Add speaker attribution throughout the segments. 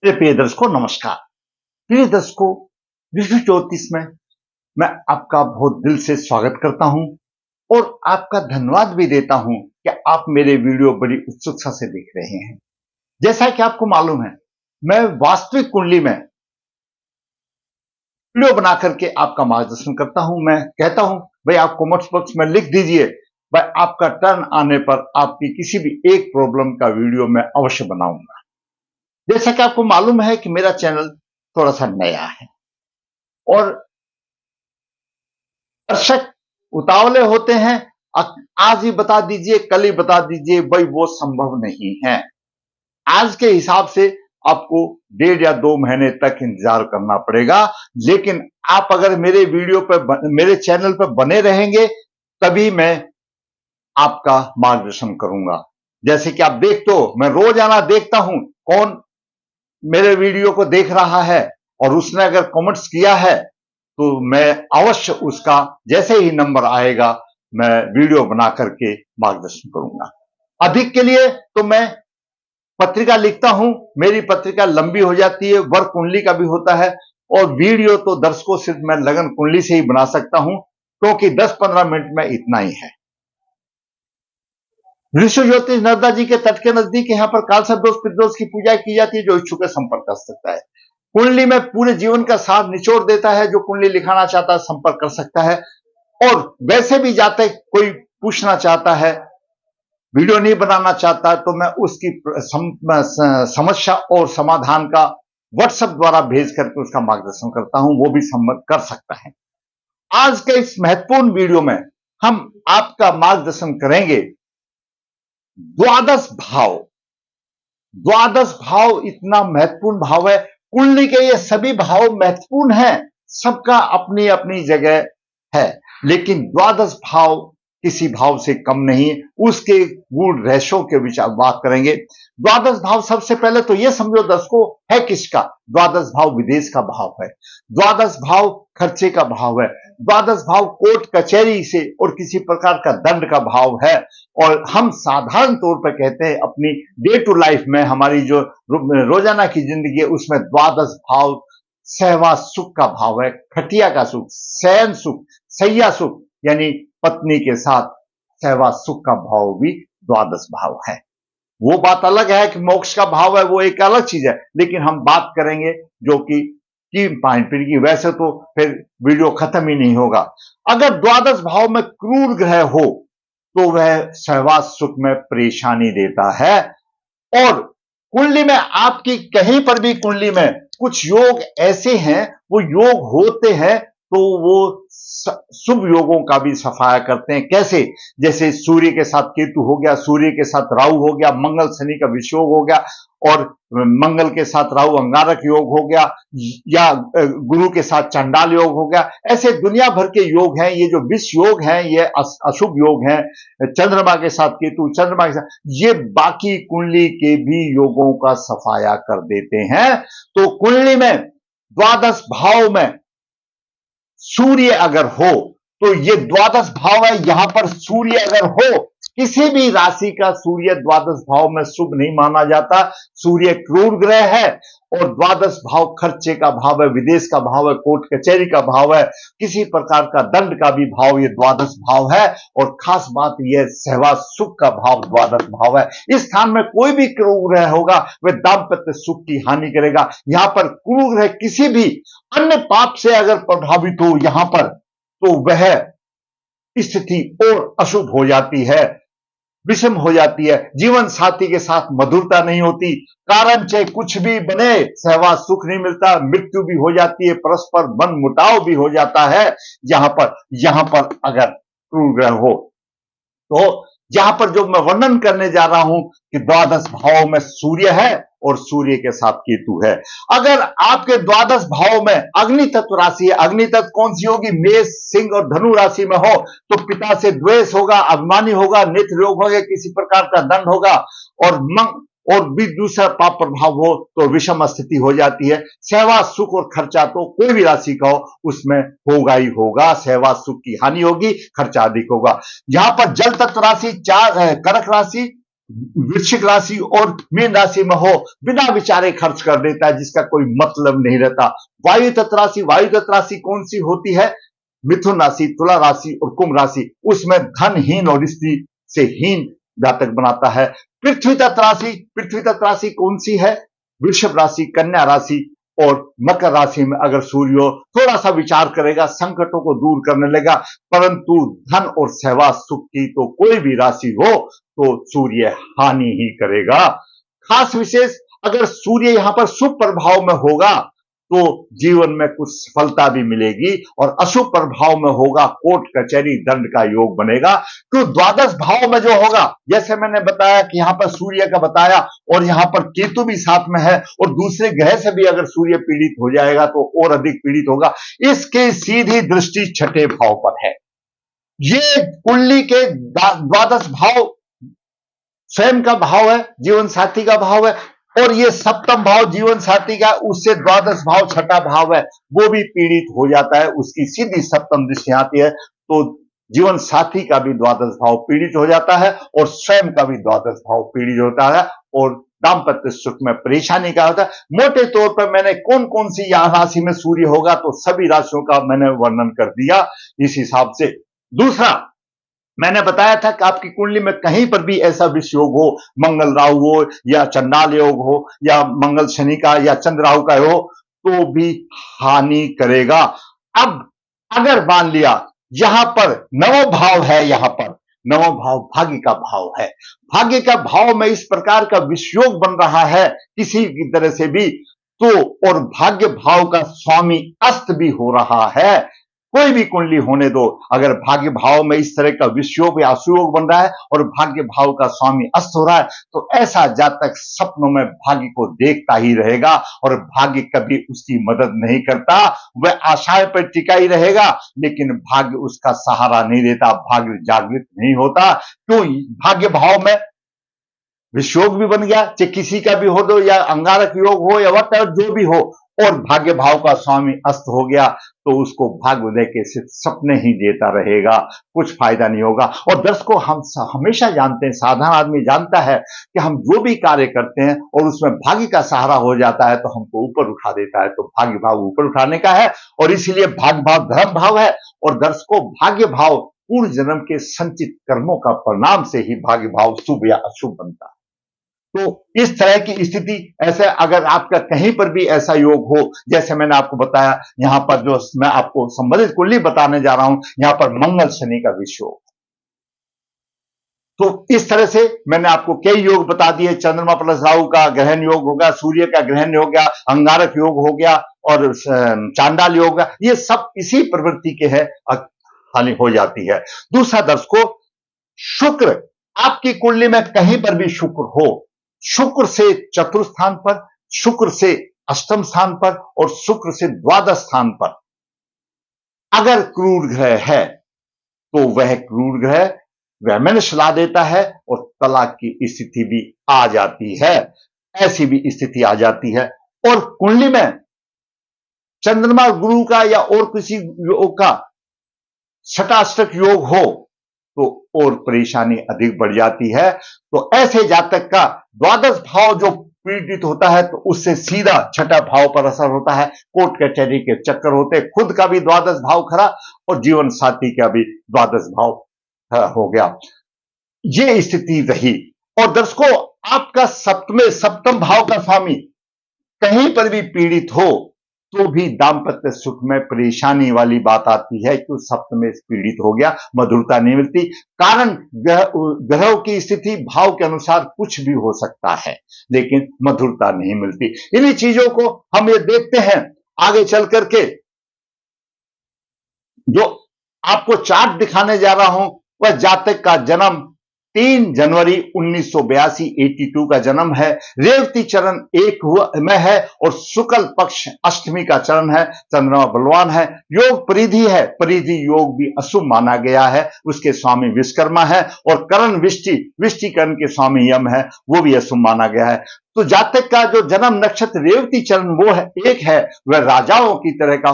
Speaker 1: मेरे प्रिय दर्शकों नमस्कार। प्रिय दर्शकों, विश्व ज्योतिष में मैं आपका बहुत दिल से स्वागत करता हूं और आपका धन्यवाद भी देता हूं कि आप मेरे वीडियो बड़ी उत्सुकता से देख रहे हैं। जैसा कि आपको मालूम है, मैं वास्तविक कुंडली में वीडियो बना करके आपका मार्गदर्शन करता हूं। मैं कहता हूं भाई आप कमेंट्स बॉक्स में लिख दीजिए, भाई आपका टर्न आने पर आपकी किसी भी एक प्रॉब्लम का वीडियो मैं अवश्य बनाऊंगा। जैसा कि आपको मालूम है कि मेरा चैनल थोड़ा सा नया है और दर्शक उतावले होते हैं, आज ही बता दीजिए, कल ही बता दीजिए, भाई वो संभव नहीं है। आज के हिसाब से आपको 1.5 या 2 महीने तक इंतजार करना पड़ेगा, लेकिन आप अगर मेरे वीडियो पर, मेरे चैनल पर बने रहेंगे, तभी मैं आपका मार्गदर्शन करूंगा। जैसे कि आप देखते हो, मैं रोजाना देखता हूं कौन मेरे वीडियो को देख रहा है और उसने अगर कमेंट्स किया है तो मैं अवश्य उसका जैसे ही नंबर आएगा मैं वीडियो बना करके मार्गदर्शन करूंगा। अधिक के लिए तो मैं पत्रिका लिखता हूं, मेरी पत्रिका लंबी हो जाती है, वर्ग कुंडली का भी होता है और वीडियो तो दर्शकों सिर्फ मैं लगन कुंडली से ही बना सकता हूं, क्योंकि 10-15 मिनट में इतना ही है। विश्व ज्योतिष नर्मदा जी के तट के नजदीक यहाँ पर कालसर्प दोष पितृदोष की पूजा की जाती है। जो इच्छुक है संपर्क कर सकता है। कुंडली में पूरे जीवन का सार निचोड़ देता है। जो कुंडली लिखाना चाहता है संपर्क कर सकता है। और वैसे भी जाते कोई पूछना चाहता है, वीडियो नहीं बनाना चाहता, तो मैं उसकी समस्या और समाधान का व्हाट्सएप द्वारा भेज करके उसका मार्गदर्शन करता हूं, वो भी संपर्क कर सकता है। आज के इस महत्वपूर्ण वीडियो में हम आपका मार्गदर्शन करेंगे द्वादश भाव। द्वादश भाव इतना महत्वपूर्ण भाव है। कुंडली के ये सभी भाव महत्वपूर्ण हैं, सबका अपनी अपनी जगह है, लेकिन द्वादश भाव किसी भाव से कम नहीं। उसके गुण रहस्यों के विचार बात करेंगे। द्वादश भाव सबसे पहले तो यह समझो दर्शकों है किसका। द्वादश भाव विदेश का भाव है। द्वादश भाव खर्चे का भाव है। द्वादश भाव कोर्ट कचहरी से और किसी प्रकार का दंड का भाव है। और हम साधारण तौर पर कहते हैं अपनी डे टू लाइफ में, हमारी जो रोजाना की जिंदगी है उसमें द्वादश भाव सहवास सुख का भाव है। खटिया का सुख, शयन सुख, सैया सुख, यानी पत्नी के साथ सहवास सुख का भाव भी द्वादश भाव है। वो बात अलग है कि मोक्ष का भाव है, वो एक अलग चीज है, लेकिन हम बात करेंगे जो कि 3 पॉइंट की। वैसे तो फिर वीडियो खत्म ही नहीं होगा। अगर द्वादश भाव में क्रूर ग्रह हो तो वह सहवास सुख में परेशानी देता है। और कुंडली में आपकी कहीं पर भी कुंडली में कुछ योग ऐसे हैं, वो योग होते हैं तो वो शुभ योगों का भी सफाया करते हैं। कैसे? जैसे सूर्य के साथ केतु हो गया, सूर्य के साथ राहु हो गया, मंगल शनि का विषयोग हो गया, और मंगल के साथ राहु अंगारक योग हो गया, या गुरु के साथ चंडाल योग हो गया। ऐसे दुनिया भर के योग हैं। ये जो विष योग हैं ये अशुभ योग हैं। चंद्रमा के साथ केतु, चंद्रमा के साथ, ये बाकी कुंडली के भी योगों का सफाया कर देते हैं। तो कुंडली में द्वादश भाव में सूर्य अगर हो तो ये द्वादश भाव है। यहां पर सूर्य अगर हो, किसी भी राशि का सूर्य द्वादश भाव में शुभ नहीं माना जाता। सूर्य क्रूर ग्रह है और द्वादश भाव खर्चे का भाव है, विदेश का भाव है, कोर्ट कचहरी का भाव है, किसी प्रकार का दंड का भी भाव ये द्वादश भाव है। और खास बात यह सहवास सुख का भाव द्वादश भाव है। इस स्थान में कोई भी क्रूर ग्रह होगा वह दाम्पत्य सुख की हानि करेगा। यहां पर क्रूर ग्रह किसी भी अन्य पाप से अगर प्रभावित हो यहां पर, तो वह स्थिति और अशुभ हो जाती है, विषम हो जाती है। जीवन साथी के साथ मधुरता नहीं होती। कारण चाहे कुछ भी बने, सहवास सुख नहीं मिलता, मृत्यु भी हो जाती है, परस्पर मन मुटाव भी हो जाता है। यहां पर अगर क्रूर ग्रह हो तो यहां पर जो मैं वर्णन करने जा रहा हूं कि द्वादश भाव में सूर्य है और सूर्य के साथ केतु है। अगर आपके द्वादश भाव में अग्नि तत्व राशि है, अग्नि तत्व कौन सी होगी? मेष, सिंह और धनु राशि में हो तो पिता से द्वेष होगा, अभिमानी होगा, नेत्र रोग होगा, किसी प्रकार का दंड होगा, और भी दूसरा पाप प्रभाव हो तो विषम स्थिति हो जाती है। सहवास सुख और खर्चा तो कोई भी राशि का हो उसमें होगा ही होगा। सहवास सुख की हानि होगी, खर्चा अधिक होगा। यहां पर जल तत्व राशि कर्क राशि, वृश्चिक राशि और मीन राशि में हो, बिना विचारे खर्च कर देता है, जिसका कोई मतलब नहीं रहता। वायु तत्व राशि कौन सी होती है? मिथुन राशि, तुला राशि और कुंभ राशि, उसमें धनहीन और स्त्री से हीन जातक बनाता है। पृथ्वी तत्व राशि कौन सी है? वृषभ राशि, कन्या राशि और मकर राशि में अगर सूर्य हो, थोड़ा सा विचार करेगा, संकटों को दूर करने लगेगा। परंतु धन और सहवास सुख की तो कोई भी राशि हो तो सूर्य हानि ही करेगा। खास विशेष, अगर सूर्य यहां पर शुभ प्रभाव में होगा तो जीवन में कुछ सफलता भी मिलेगी, और अशुभ प्रभाव में होगा कोर्ट कचहरी दंड का योग बनेगा। तो द्वादश भाव में जो होगा, जैसे मैंने बताया कि यहां पर सूर्य का बताया, और यहां पर केतु भी साथ में है, और दूसरे ग्रह से भी अगर सूर्य पीड़ित हो जाएगा तो और अधिक पीड़ित होगा। इसकी सीधी दृष्टि छठे भाव पर है। ये कुंडली के द्वादश भाव स्वयं का भाव है, जीवन साथी का भाव है, और ये सप्तम भाव जीवन साथी का, उससे द्वादश भाव छठा भाव है, वो भी पीड़ित हो जाता है, उसकी सीधी सप्तम दृष्टि आती है, तो जीवन साथी का भी द्वादश भाव पीड़ित हो जाता है, और स्वयं का भी द्वादश भाव पीड़ित होता है, और दाम्पत्य सुख में परेशानी का होता है। मोटे तौर पर मैंने कौन कौन सी यहां राशि में सूर्य होगा, तो सभी राशियों का मैंने वर्णन कर दिया इस हिसाब से। दूसरा, मैंने बताया था कि आपकी कुंडली में कहीं पर भी ऐसा विष योग हो, मंगल राहु हो या चंडाल योग हो या मंगल शनि का या चंद्र राहु का हो, तो भी हानि करेगा। अब अगर मान लिया यहां पर नवो भाव है, यहां पर नवो भाव भाग्य का भाव है, भाग्य का भाव में इस प्रकार का विषयोग बन रहा है किसी की तरह से भी, तो और भाग्य भाव का स्वामी अस्त भी हो रहा है। कोई भी कुंडली होने दो, अगर भाग्य भाव में इस तरह का विषयोग या अशुयोग बन रहा है और भाग्य भाव का स्वामी अस्त हो रहा है, तो ऐसा जातक सपनों में भाग्य को देखता ही रहेगा, और भाग्य कभी उसकी मदद नहीं करता। वह आशाएं पर टिका ही रहेगा, लेकिन भाग्य उसका सहारा नहीं देता, भाग्य जागृत नहीं होता। क्यों? भाग्य भाव में विषयोग भी बन गया, चाहे किसी का भी हो दो, या अंगारक योग हो या वट जो भी हो, और भाग्य भाव का स्वामी अस्त हो गया, तो उसको भाग्य उदय के सिर्फ सपने ही देता रहेगा, कुछ फायदा नहीं होगा। और दर्शकों, हम हमेशा जानते हैं, साधारण आदमी जानता है कि हम जो भी कार्य करते हैं और उसमें भाग्य का सहारा हो जाता है तो हमको ऊपर उठा देता है, तो भाग्य भाव ऊपर उठाने का है, और इसीलिए भाग्य भाव धर्म भाव है। और दर्शकों, भाग्य भाव पूर्व जन्म के संचित कर्मों का परिणाम से ही भाग्य भाव शुभ या अशुभ बनता है। तो इस तरह की स्थिति, ऐसे अगर आपका कहीं पर भी ऐसा योग हो, जैसे मैंने आपको बताया, यहां पर जो मैं आपको संबंधित कुंडली बताने जा रहा हूं, यहां पर मंगल शनि का विषयोग, तो इस तरह से मैंने आपको कई योग बता दिए। चंद्रमा प्लस राहु का ग्रहण योग होगा, सूर्य का ग्रहण हो गया, अंगारक योग हो गया, और चांडाल योग, ये सब इसी प्रवृत्ति के है, हानि हो जाती है। दूसरा दर्शकों, शुक्र, आपकी कुंडली में कहीं पर भी शुक्र हो, शुक्र से चतुर्थ स्थान पर, शुक्र से अष्टम स्थान पर, और शुक्र से द्वादश स्थान पर अगर क्रूर ग्रह है, तो वह क्रूर ग्रह वैमनस्य ला देता है, और तलाक की स्थिति भी आ जाती है, ऐसी भी स्थिति आ जाती है। और कुंडली में चंद्रमा गुरु का या और किसी योग का षटाष्टक योग हो, तो और परेशानी अधिक बढ़ जाती है। तो ऐसे जातक का द्वादश भाव जो पीड़ित होता है, तो उससे सीधा छठा भाव पर असर होता है, कोर्ट कचहरी के चक्कर होते, खुद का भी द्वादश भाव खरा और जीवन साथी का भी द्वादश भाव हो गया, ये स्थिति रही। और दर्शकों, आपका सप्तम भाव का स्वामी कहीं पर भी पीड़ित हो, तो भी दाम्पत्य सुख में परेशानी वाली बात आती है, कि सप्तम पीड़ित हो गया, मधुरता नहीं मिलती। कारण ग्रहों की स्थिति भाव के अनुसार कुछ भी हो सकता है, लेकिन मधुरता नहीं मिलती। इन्हीं चीजों को हम ये देखते हैं आगे चल करके। जो आपको चार्ट दिखाने जा रहा हूं, वह जातक का जन्म 3 जनवरी 1982 82 का जन्म है, रेवती चरण 1 में है, और शुक्ल पक्ष अष्टमी का चरण है, चंद्रमा बलवान है, योग परिधि है, परिधि योग भी अशुभ माना गया है, उसके स्वामी विश्वकर्मा है, और करण विष्टि करण के स्वामी यम है, वो भी अशुभ माना गया है। तो जातक का जो जन्म नक्षत्र रेवती चरण वो है, एक है, वह राजाओं की तरह का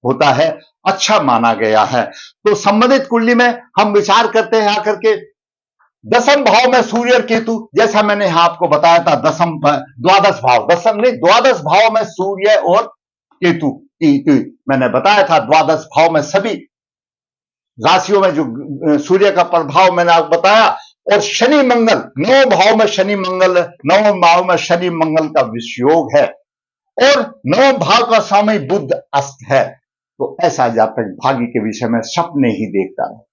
Speaker 1: होता है, अच्छा माना गया है। तो संबंधित कुंडली में हम विचार करते हैं आकर के, दसम भाव में सूर्य और केतु, जैसा मैंने यहां आपको बताया था, द्वादश भाव, दसम नहीं, द्वादश भाव में सूर्य और केतु की मैंने बताया था। द्वादश भाव में सभी राशियों में जो सूर्य का प्रभाव मैंने आपको बताया, और शनि मंगल, नौ भाव में शनि मंगल, नवम भाव में शनि मंगल का विषयोग है, और नवम भाव का स्वामी बुध अस्त है। तो ऐसा जातक भाग्य के विषय में सपने ही देखता है।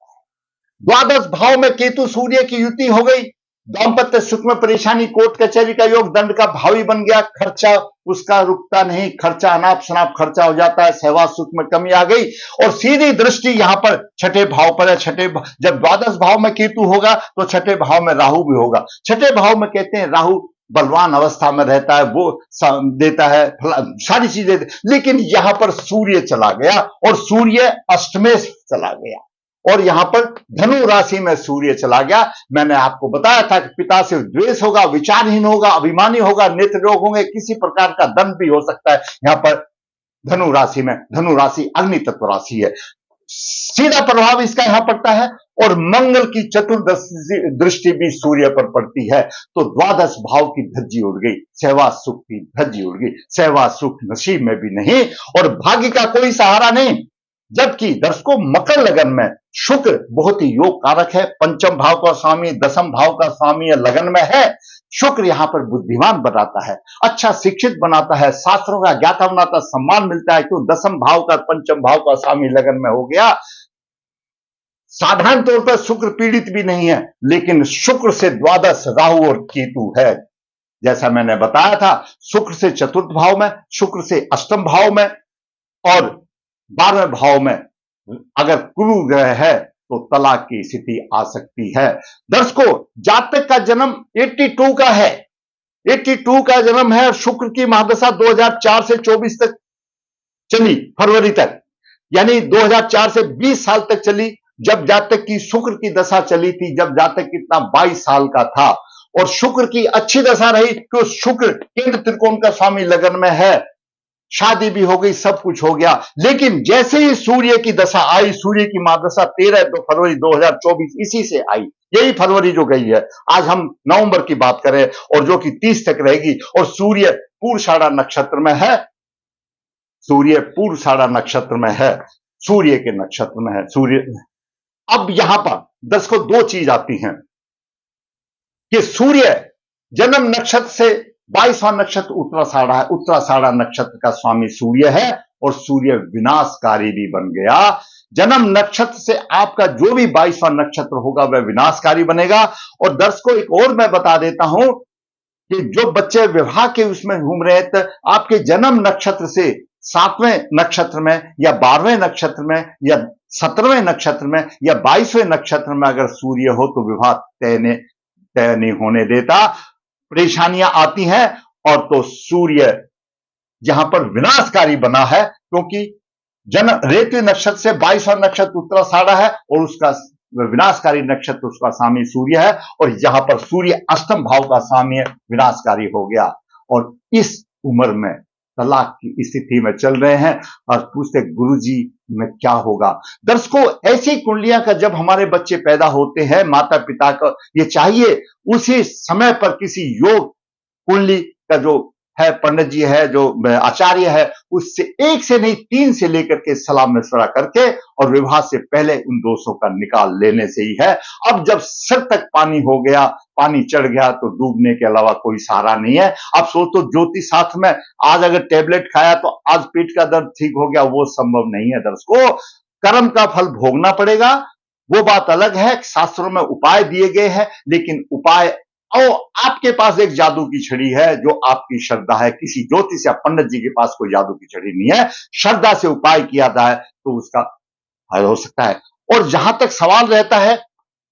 Speaker 1: द्वादश भाव में केतु सूर्य की युति हो गई, दाम्पत्य सुख में परेशानी, कोर्ट कचहरी का योग, दंड का भावी बन गया, खर्चा उसका रुकता नहीं, खर्चा अनाप शनाप खर्चा हो जाता है, सेवा सुख में कमी आ गई, और सीधी दृष्टि यहां पर छठे भाव पर है। जब द्वादश भाव में केतु होगा तो छठे भाव में राहु भी होगा। छठे भाव में कहते हैं राहु बलवान अवस्था में रहता है, वो देता है सारी चीजें, लेकिन यहां पर सूर्य चला गया और सूर्य अष्टमे चला गया, और यहां पर धनु राशि में सूर्य चला गया। मैंने आपको बताया था कि पिता से द्वेष होगा, विचारहीन होगा, अभिमानी होगा, नेत्र रोग होंगे, किसी प्रकार का दंड भी हो सकता है। यहां पर धनु राशि में, धनु राशि अग्नि तत्व राशि है, सीधा प्रभाव इसका यहां पड़ता है, और मंगल की चतुर्दृष्टि भी सूर्य पर पड़ती है। तो द्वादश भाव की धज्जी उड़ गई, सेवा सुख की धज्जी उड़ गई, सेवा सुख नसीब में भी नहीं, और भाग्य का कोई सहारा नहीं। जबकि दर्शकों, मकर लगन में शुक्र बहुत ही योग कारक है, पंचम भाव का स्वामी, दसम भाव का स्वामी लगन में है। शुक्र यहां पर बुद्धिमान बनाता है, अच्छा शिक्षित बनाता है, शास्त्रों का ज्ञाता बनाता, सम्मान मिलता है, क्यों दसम भाव का पंचम भाव का स्वामी लगन में हो गया। साधारण तौर पर शुक्र पीड़ित भी नहीं है, लेकिन शुक्र से द्वादश राहु और केतु है। जैसा मैंने बताया था, शुक्र से चतुर्थ भाव में, शुक्र से अष्टम भाव में, और 12वें भाव में अगर गुरु ग्रह है तो तलाक की स्थिति आ सकती है। दर्शकों, जातक का जन्म 82 का है, 82 का जन्म है, और शुक्र की महादशा 2004 से 24 तक चली, फरवरी तक, यानी 2004 से 20 साल तक चली। जब जातक की शुक्र की दशा चली थी, जब जातक कितना 22 साल का था, और शुक्र की अच्छी दशा रही, तो शुक्र केंद्र त्रिकोण का स्वामी लगन में है, शादी भी हो गई, सब कुछ हो गया। लेकिन जैसे ही सूर्य की दशा आई, सूर्य की महादशा 13 फरवरी 2024 इसी से आई, यही फरवरी जो गई है, आज हम नवंबर की बात करें, और जो कि 30 तक रहेगी, और सूर्य पूर्वाषाढ़ा नक्षत्र में है, सूर्य पूर्वाषाढ़ा नक्षत्र में है, सूर्य के नक्षत्र में है सूर्य। अब यहां पर दर्शकों दो चीज आती हैं कि सूर्य जन्म नक्षत्र से 22वां नक्षत्र उत्तराषाढ़ा है, उत्तराषाढ़ा नक्षत्र का स्वामी सूर्य है, और सूर्य विनाशकारी भी बन गया। जन्म नक्षत्र से आपका जो भी 22वां नक्षत्र होगा वह विनाशकारी बनेगा। और दर्शकों, एक और मैं बता देता हूं कि जो बच्चे विवाह के उसमें घूम रहे हैं, तो आपके जन्म नक्षत्र से 7वें नक्षत्र में, या 12वें नक्षत्र में, या 17वें नक्षत्र में, या 22वें नक्षत्र में अगर सूर्य हो तो विवाह तय नहीं होने देता, परेशानियां आती हैं। और तो सूर्य जहां पर विनाशकारी बना है, क्योंकि रेवती नक्षत्र से 22वां नक्षत्र उत्तराषाढ़ा है, और उसका विनाशकारी नक्षत्र उसका स्वामी सूर्य है, और यहां पर सूर्य अष्टम भाव का स्वामी विनाशकारी हो गया, और इस उम्र में तलाक की स्थिति में चल रहे हैं, और पूछते गुरुजी में क्या होगा। दर्शकों, ऐसी कुंडलियां का जब हमारे बच्चे पैदा होते हैं, माता पिता को ये चाहिए उसी समय पर किसी योग कुंडली का जो है पंडित जी है, जो आचार्य है, उससे एक से नहीं 3 से लेकर के सलाह मशवरा करके, और विवाह से पहले उन दोषों का निकाल लेने से ही है। अब जब सिर तक पानी हो गया, पानी चढ़ गया, तो डूबने के अलावा कोई सहारा नहीं है। अब सोचो ज्योतिष साथ में, आज अगर टेबलेट खाया तो आज पेट का दर्द ठीक हो गया, वो संभव नहीं है। दर्शकों, कर्म का फल भोगना पड़ेगा, वो बात अलग है। शास्त्रों में उपाय दिए गए हैं, लेकिन उपाय आपके पास एक जादू की छड़ी है, जो आपकी श्रद्धा है। किसी ज्योतिष या पंडित जी के पास कोई जादू की छड़ी नहीं है, श्रद्धा से उपाय किया जाए तो उसका हल हो सकता है। और जहां तक सवाल रहता है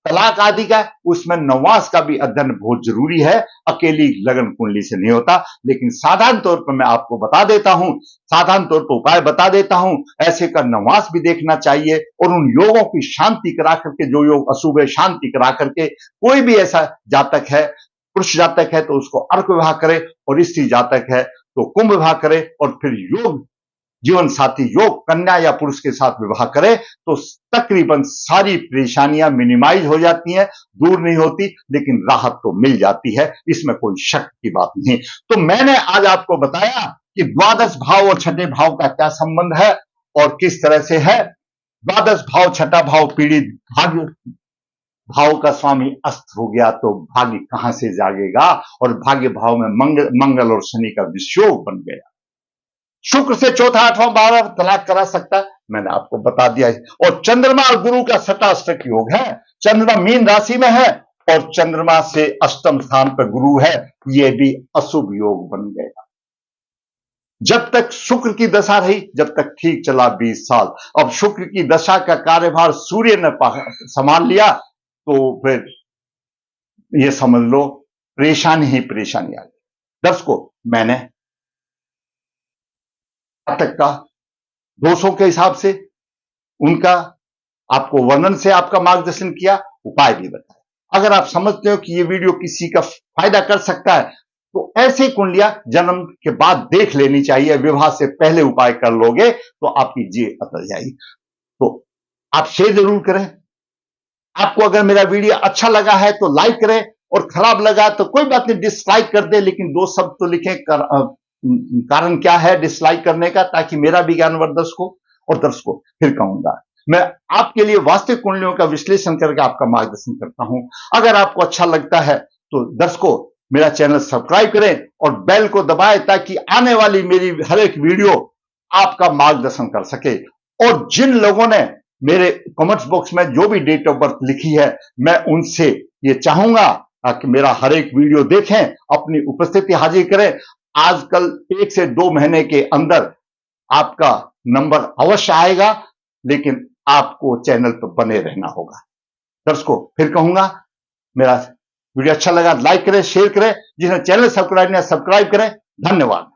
Speaker 1: तलाक आदि का, उसमें नवास का भी अध्ययन बहुत जरूरी है, अकेली लगन कुंडली से नहीं होता। लेकिन साधारण तौर पर मैं आपको बता देता हूं, साधारण तौर पर उपाय बता देता हूं, ऐसे का नवास भी देखना चाहिए, और उन योगों की शांति करा करके, जो योग अशुभ है शांति करा करके, कोई भी ऐसा जातक है, पुरुष जातक है तो उसको अर्क विवाह करे, और स्त्री जातक है तो कुंभ विवाह करे, और फिर योग जीवन साथी योग कन्या या पुरुष के साथ विवाह करे तो तकरीबन सारी परेशानियां मिनिमाइज हो जाती हैं, दूर नहीं होती, लेकिन राहत तो मिल जाती है, इसमें कोई शक की बात नहीं। तो मैंने आज आपको बताया कि द्वादश भाव और छठे भाव का क्या संबंध है और किस तरह से है। द्वादश भाव छठा भाव पीड़ित भाग्य भाव का स्वामी अस्त हो गया तो भाग्य कहां से जागेगा, और भाग्य भाव में मंगल और शनि का विषयोग बन गया। शुक्र से चौथा आठवां बारह तलाक करा सकता है, मैंने आपको बता दिया है। और चंद्रमा और गुरु का सटाष्टक योग है, चंद्रमा मीन राशि में है और चंद्रमा से अष्टम स्थान पर गुरु है, यह भी अशुभ योग बन गया। जब तक शुक्र की दशा रही, जब तक ठीक चला 20 साल। अब शुक्र की दशा का कार्यभार सूर्य ने संभाल लिया तो फिर ये समझ लो परेशानी ही परेशानी आ गई। दर्शकों, मैंने तक का दोषों के हिसाब से उनका आपको वर्णन से आपका मार्गदर्शन किया, उपाय भी बताया। अगर आप समझते हो कि ये वीडियो किसी का फायदा कर सकता है तो ऐसी कुंडलियां जन्म के बाद देख लेनी चाहिए, विवाह से पहले उपाय कर लोगे तो आपकी जीत बदल जाएगी। तो आप शेयर जरूर करें। आपको अगर मेरा वीडियो अच्छा लगा है तो लाइक करें, और खराब लगा तो कोई बात नहीं, डिसलाइक कर दे, लेकिन 2 शब्द तो लिखें कारण क्या है डिसलाइक करने का, ताकि मेरा भी ज्ञानवर्धक हो। और दर्शकों, फिर कहूंगा, मैं आपके लिए वास्तविक कुंडलियों का विश्लेषण करके आपका मार्गदर्शन करता हूं। अगर आपको अच्छा लगता है तो दर्शकों मेरा चैनल सब्सक्राइब करें और बेल को दबाएं, ताकि आने वाली मेरी हर एक वीडियो आपका मार्गदर्शन कर सके। और जिन लोगों ने मेरे कमेंट्स बॉक्स में जो भी डेट ऑफ बर्थ लिखी है, मैं उनसे ये चाहूंगा कि मेरा हर एक वीडियो देखें, अपनी उपस्थिति हाजिर करें। आजकल 1 से 2 महीने के अंदर आपका नंबर अवश्य आएगा, लेकिन आपको चैनल पर बने रहना होगा। दर्शकों, फिर कहूंगा, मेरा वीडियो अच्छा लगा लाइक करें, शेयर करें, जिसने चैनल सब्सक्राइब नहीं सब्सक्राइब करें। धन्यवाद।